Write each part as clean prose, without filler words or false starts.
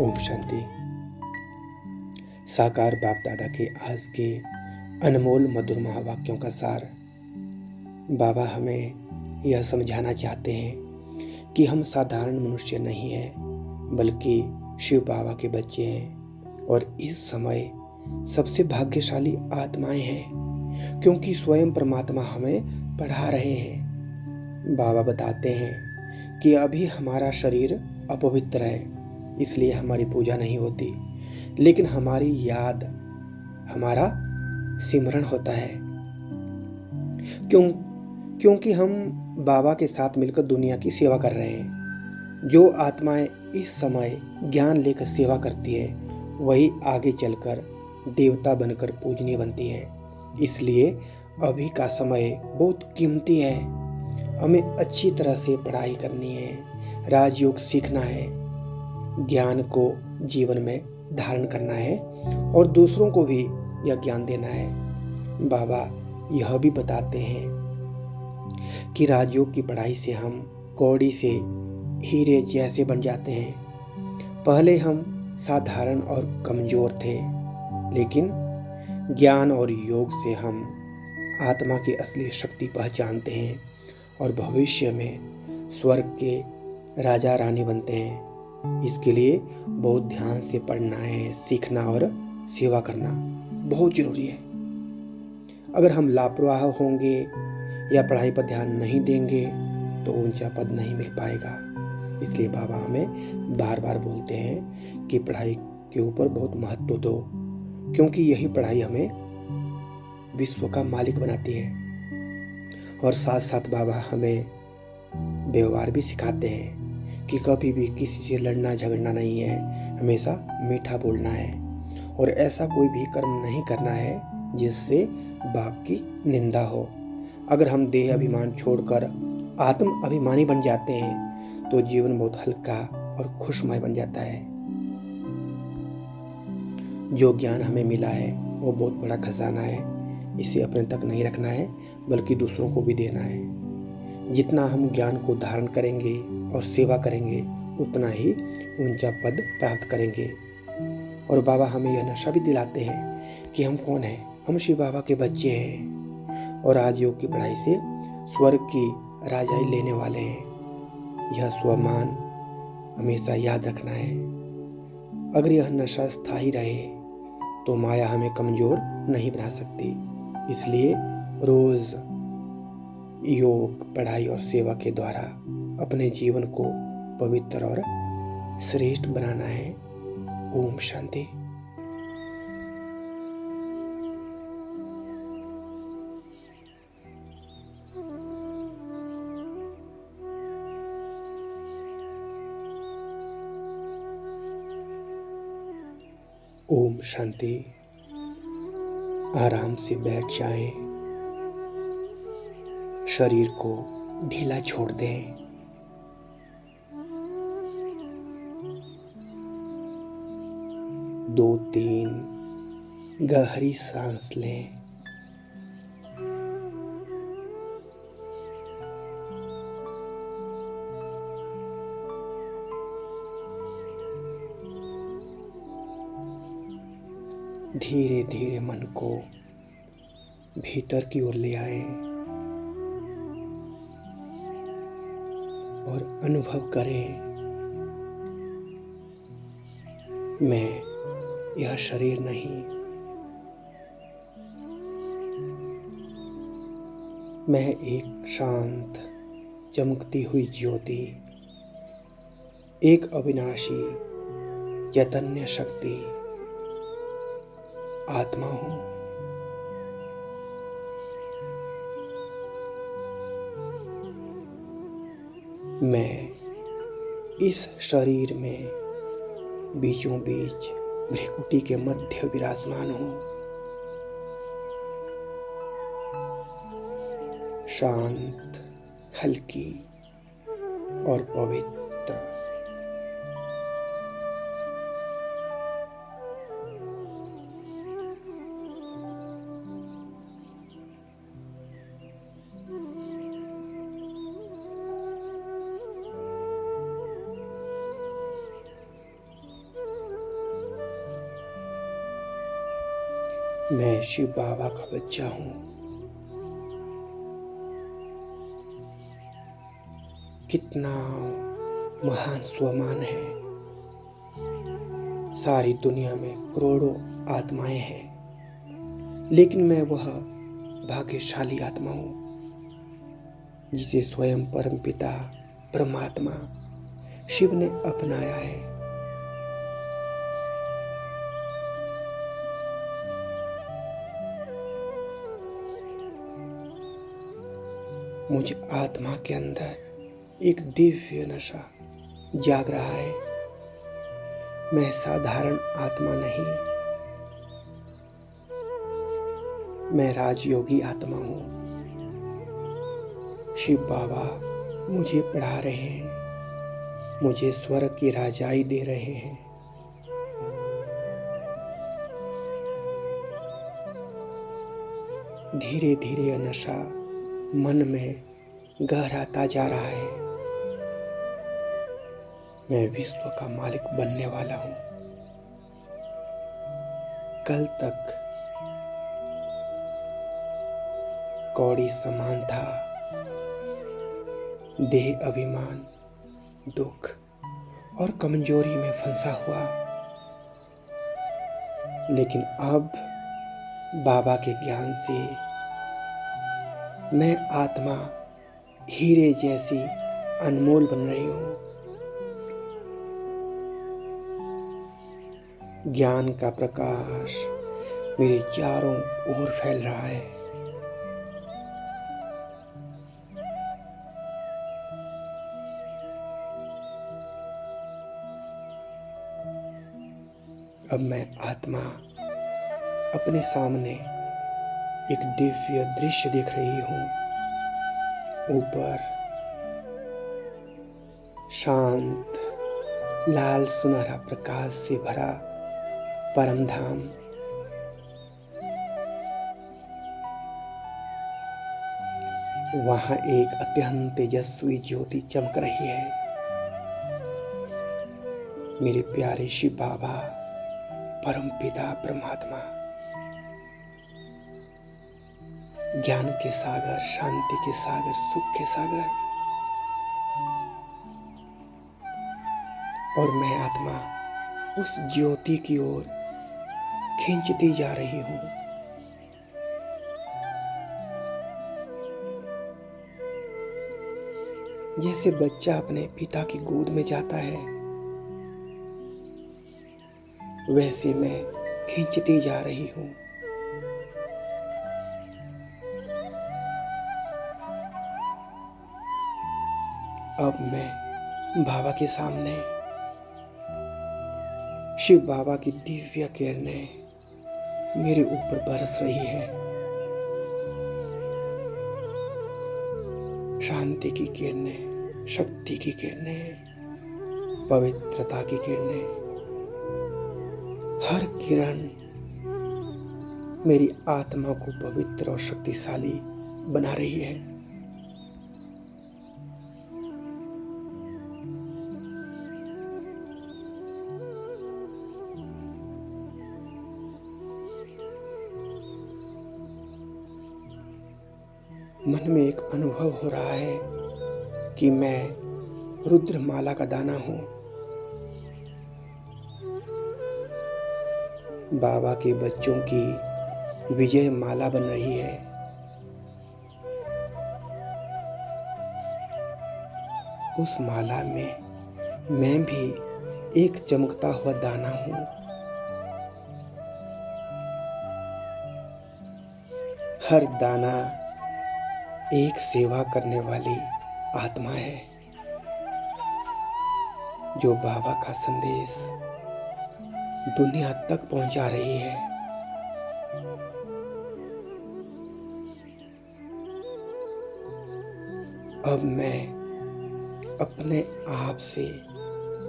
ओम शांति। साकार बाप दादा के आज के अनमोल मधुर महावाक्यों का सार। बाबा हमें यह समझाना चाहते हैं कि हम साधारण मनुष्य नहीं हैं, बल्कि शिव बाबा के बच्चे हैं और इस समय सबसे भाग्यशाली आत्माएं हैं, क्योंकि स्वयं परमात्मा हमें पढ़ा रहे हैं। बाबा बताते हैं कि अभी हमारा शरीर अपवित्र है, इसलिए हमारी पूजा नहीं होती, लेकिन हमारी याद, हमारा सिमरन होता है। क्योंकि हम बाबा के साथ मिलकर दुनिया की सेवा कर रहे हैं। जो आत्माएं इस समय ज्ञान लेकर सेवा करती है, वही आगे चलकर देवता बनकर पूजनीय बनती है। इसलिए अभी का समय बहुत कीमती है। हमें अच्छी तरह से पढ़ाई करनी है, राजयोग सीखना है, ज्ञान को जीवन में धारण करना है और दूसरों को भी यह ज्ञान देना है। बाबा यह भी बताते हैं कि राजयोग की पढ़ाई से हम कौड़ी से हीरे जैसे बन जाते हैं। पहले हम साधारण और कमजोर थे, लेकिन ज्ञान और योग से हम आत्मा की असली शक्ति पहचानते हैं और भविष्य में स्वर्ग के राजा रानी बनते हैं। इसके लिए बहुत ध्यान से पढ़ना है, सीखना और सेवा करना बहुत जरूरी है। अगर हम लापरवाह होंगे या पढ़ाई पर ध्यान नहीं देंगे तो ऊंचा पद नहीं मिल पाएगा। इसलिए बाबा हमें बार बार बोलते हैं कि पढ़ाई के ऊपर बहुत महत्व दो, क्योंकि यही पढ़ाई हमें विश्व का मालिक बनाती है। और साथ साथ बाबा हमें व्यवहार भी सिखाते हैं कि कभी भी किसी से लड़ना झगड़ना नहीं है, हमेशा मीठा बोलना है और ऐसा कोई भी कर्म नहीं करना है जिससे बाप की निंदा हो। अगर हम देह अभिमान छोड़कर आत्म अभिमानी बन जाते हैं तो जीवन बहुत हल्का और खुशमय बन जाता है। जो ज्ञान हमें मिला है वो बहुत बड़ा खजाना है। इसे अपने तक नहीं रखना है, बल्कि दूसरों को भी देना है। जितना हम ज्ञान को धारण करेंगे और सेवा करेंगे, उतना ही ऊंचा पद प्राप्त करेंगे। और बाबा हमें यह नशा भी दिलाते हैं कि हम कौन हैं। हम शिव बाबा के बच्चे हैं और राजयोग की पढ़ाई से स्वर्ग की राजाई लेने वाले हैं। यह स्वमान हमेशा याद रखना है। अगर यह नशा स्थायी रहे तो माया हमें कमजोर नहीं बना सकती। इसलिए रोज योग, पढ़ाई और सेवा के द्वारा अपने जीवन को पवित्र और श्रेष्ठ बनाना है। ओम शांति। ओम शांति। आराम से बैठ जाएं, शरीर को ढीला छोड़ दें। दो तीन गहरी सांस लें। धीरे धीरे मन को भीतर की ओर ले आए और अनुभव करें, मैं यह शरीर नहीं, मैं एक शांत चमकती हुई ज्योति, एक अविनाशी चैतन्य शक्ति आत्मा हूं। मैं इस शरीर में बीचों बीच भ्रिकुटी के मध्य विराजमान हूं। शांत, हल्की और पवित्र। मैं शिव बाबा का बच्चा हूँ। कितना महान स्वमान है। सारी दुनिया में करोड़ों आत्माएं हैं, लेकिन मैं वह भाग्यशाली आत्मा हूँ जिसे स्वयं परमपिता परमात्मा शिव ने अपनाया है। मुझ आत्मा के अंदर एक दिव्य नशा जाग रहा है। मैं साधारण आत्मा नहीं, मैं राजयोगी आत्मा हूँ। शिव बाबा मुझे पढ़ा रहे हैं, मुझे स्वर्ग की राजाई दे रहे हैं। धीरे धीरे यह नशा मन में गहराता जा रहा है। मैं विश्व का मालिक बनने वाला हूँ। कल तक कौड़ी समान था, देह अभिमान, दुख और कमजोरी में फंसा हुआ, लेकिन अब बाबा के ज्ञान से मैं आत्मा हीरे जैसी अनमोल बन रही हूँ। ज्ञान का प्रकाश मेरे चारों ओर फैल रहा है। अब मैं आत्मा अपने सामने एक दिव्य दृश्य देख रही हूँ। ऊपर शांत लाल सुनहरा प्रकाश से भरा परम धाम, वहां एक अत्यंत तेजस्वी ज्योति चमक रही है। मेरे प्यारे शिव बाबा परम पिता परमात्मा ज्ञान के सागर, शांति के सागर, सुख के सागर, और मैं आत्मा उस ज्योति की ओर खींचती जा रही हूँ। जैसे बच्चा अपने पिता की गोद में जाता है, वैसे मैं खींचती जा रही हूँ। अब मैं बाबा के सामने, शिव बाबा की दिव्य किरणें मेरे ऊपर बरस रही है। शांति की किरणें, शक्ति की किरणें, पवित्रता की किरणें। हर किरण मेरी आत्मा को पवित्र और शक्तिशाली बना रही है। मन में एक अनुभव हो रहा है कि मैं रुद्रमाला का दाना हूँ। बाबा के बच्चों की विजय माला बन रही है। उस माला में मैं भी एक चमकता हुआ दाना हूँ। हर दाना एक सेवा करने वाली आत्मा है, जो बाबा का संदेश दुनिया तक पहुंचा रही है। अब मैं अपने आप से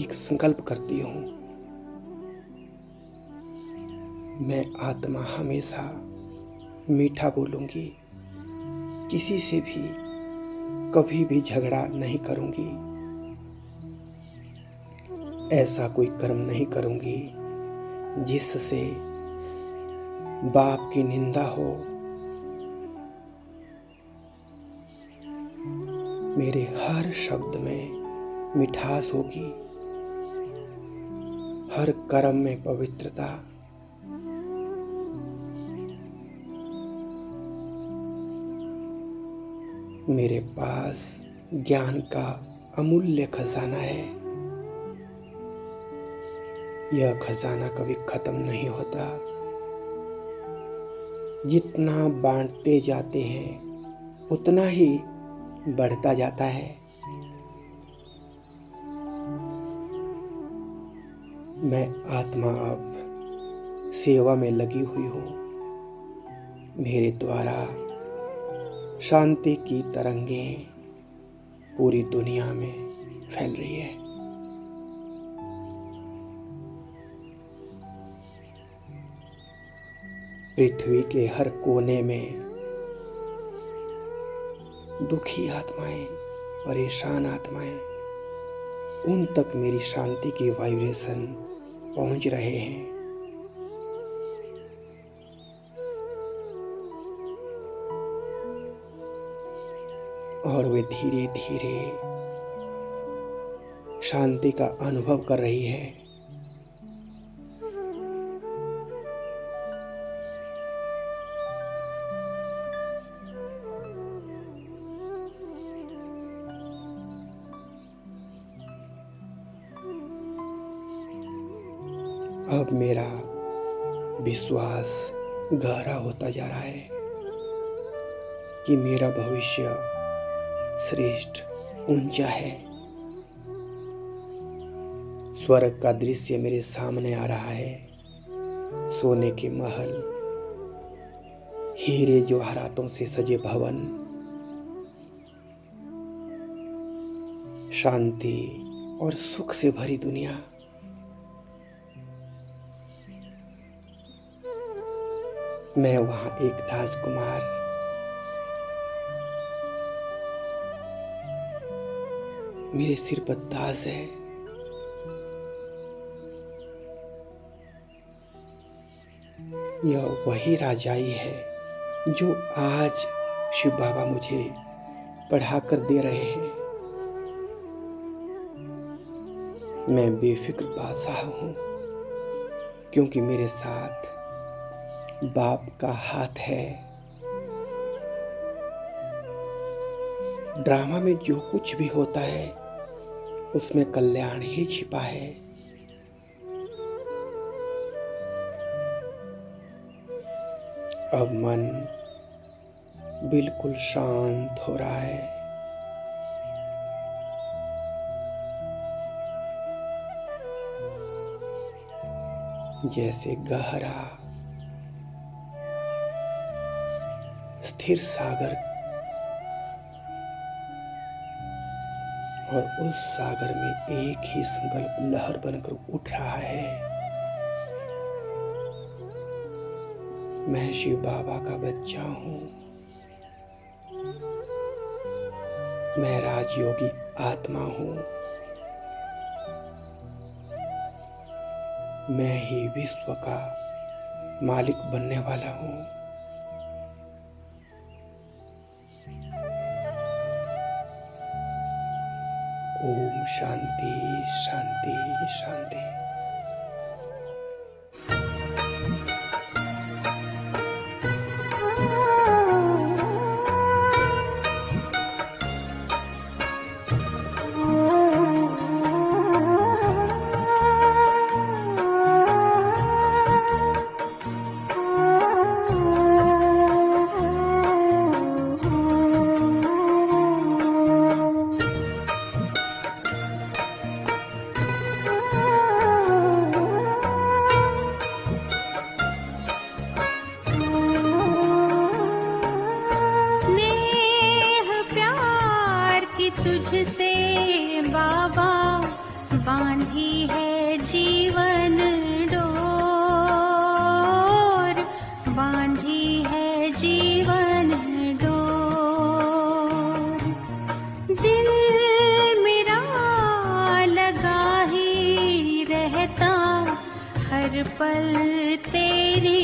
एक संकल्प करती हूँ। मैं आत्मा हमेशा मीठा बोलूंगी, किसी से भी कभी भी झगड़ा नहीं करूंगी, ऐसा कोई कर्म नहीं करूंगी जिससे बाप की निंदा हो, मेरे हर शब्द में मिठास होगी, हर कर्म में पवित्रता। मेरे पास ज्ञान का अमूल्य खजाना है। यह खजाना कभी खत्म नहीं होता। जितना बांटते जाते हैं उतना ही बढ़ता जाता है। मैं आत्मा अब सेवा में लगी हुई हूँ। मेरे द्वारा शांति की तरंगें पूरी दुनिया में फैल रही है। पृथ्वी के हर कोने में दुखी आत्माएं, परेशान आत्माएं, उन तक मेरी शांति की वाइब्रेशन पहुंच रहे हैं। और वे धीरे धीरे शांति का अनुभव कर रही है। अब मेरा विश्वास गहरा होता जा रहा है कि मेरा भविष्य श्रेष्ठ, ऊंचा है। स्वर्ग का दृश्य मेरे सामने आ रहा है। सोने के महल, हीरे जवाहरातों से सजे भवन, शांति और सुख से भरी दुनिया। मैं वहां एक राजकुमार, मेरे सिर पर ताज है। यह वही राजाई है जो आज शिव बाबा मुझे पढ़ा कर दे रहे हैं। मैं बेफिक्र बादशाह हूँ, क्योंकि मेरे साथ बाप का हाथ है। ड्रामा में जो कुछ भी होता है उसमें कल्याण ही छिपा है। अब मन बिल्कुल शांत हो रहा है। जैसे गहरा स्थिर सागर, और उस सागर में एक ही संकल्प लहर बनकर उठ रहा है। मैं शिव बाबा का बच्चा हूँ। मैं राजयोगी आत्मा हूँ। मैं ही विश्व का मालिक बनने वाला हूँ। ओम शांति शांति शांति। हर पल तेरी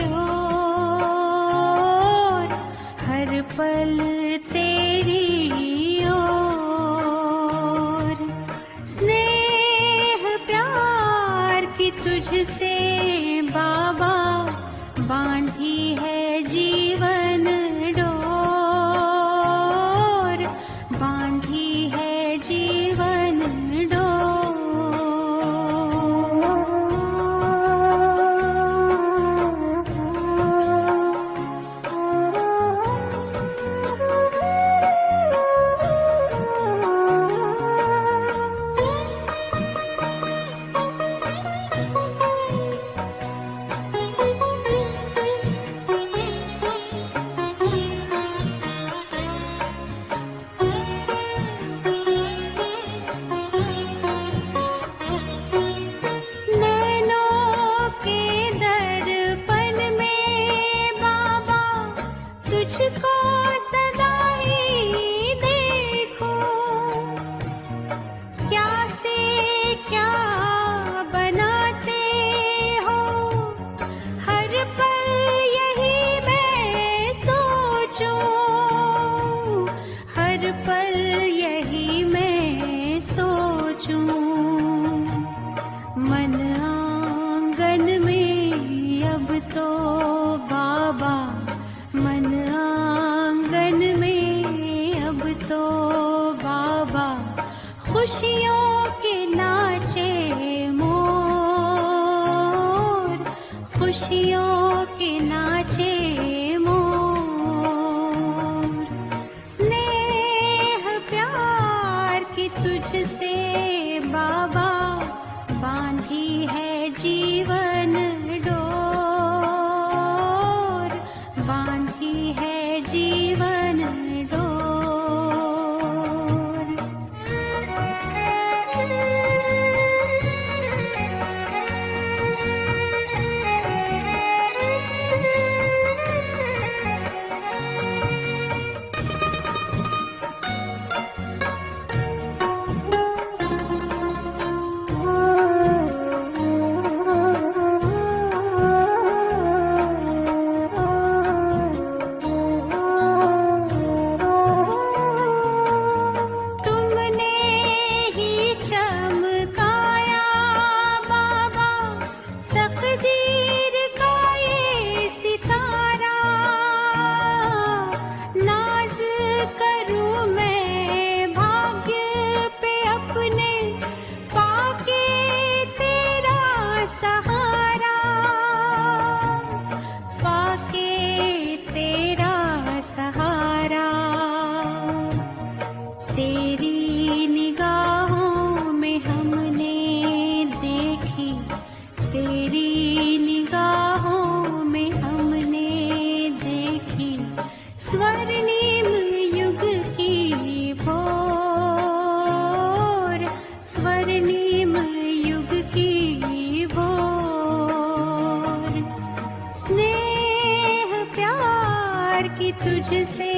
ओर, हर पल तेरी ओर। स्नेह प्यार की तुझसे बाबा बांधी है जीवन डोर, बांधी है जीवन तुझको सदा ही देखो, क्या से क्या बनाते हो, हर पल यही मैं सोचूं, हर पल यही मैं सोचूं। मन आंगन में अब तो बाबा, मन आंगन में अब तो बाबा, खुशियों के नाचे मोर, खुशियों के नाचे मोर। स्नेह प्यार की तुझसे बाबा बांधी है जीवन डोर, बांधी है जीवन डोर। तेरी निगाहों में हमने देखी, तेरी निगाहों में हमने देखी स्वर्णिम युग की भोर, स्वर्णिम युग की भोर। स्नेह प्यार की तुझसे